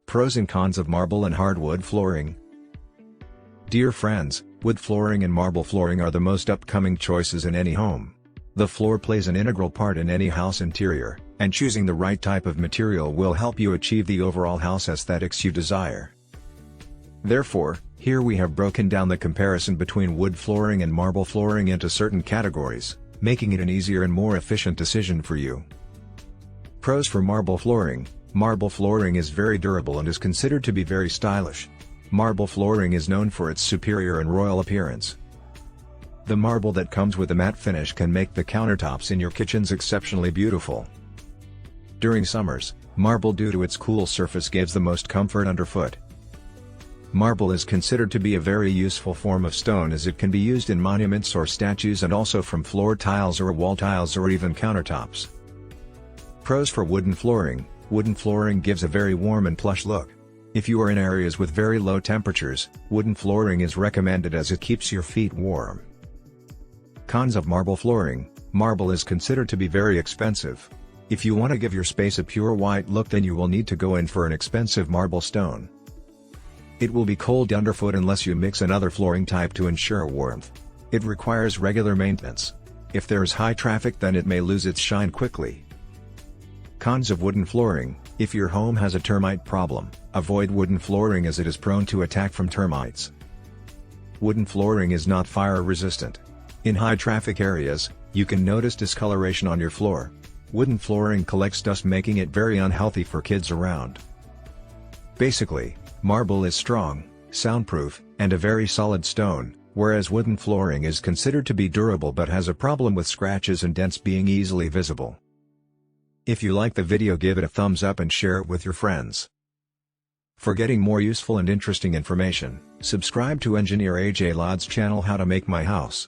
Pros and cons of marble and hardwood flooring. Dear friends, wood flooring and marble flooring are the most upcoming choices in any home. The floor plays an integral part in any house interior, and choosing the right type of material will help you achieve the overall house aesthetics you desire. Therefore, here we have broken down the comparison between wood flooring and marble flooring into certain categories, making it an easier and more efficient decision for you. Pros for marble flooring. Marble flooring is very durable and is considered to be very stylish. Marble flooring is known for its superior and royal appearance. The marble that comes with a matte finish can make the countertops in your kitchens exceptionally beautiful. During summers, marble due to its cool surface gives the most comfort underfoot. Marble is considered to be a very useful form of stone as it can be used in monuments or statues and also from floor tiles or wall tiles or even countertops. Pros for wooden flooring. Wooden flooring gives a very warm and plush look. If you are in areas with very low temperatures, wooden flooring is recommended as it keeps your feet warm. Cons of marble flooring. Marble is considered to be very expensive. If you want to give your space a pure white look, then you will need to go in for an expensive marble stone. It will be cold underfoot unless you mix another flooring type to ensure warmth. It requires regular maintenance. If there is high traffic, then it may lose its shine quickly. Cons of wooden flooring. If your home has a termite problem, avoid wooden flooring as it is prone to attack from termites. Wooden flooring is not fire resistant. In high traffic areas, you can notice discoloration on your floor. Wooden flooring collects dust, making it very unhealthy for kids around. Basically, marble is strong, soundproof, and a very solid stone, whereas wooden flooring is considered to be durable but has a problem with scratches and dents being easily visible. If you like the video, give it a thumbs up and share it with your friends. For getting more useful and interesting information, subscribe to Engineer AJ Laud's channel How to Make My House.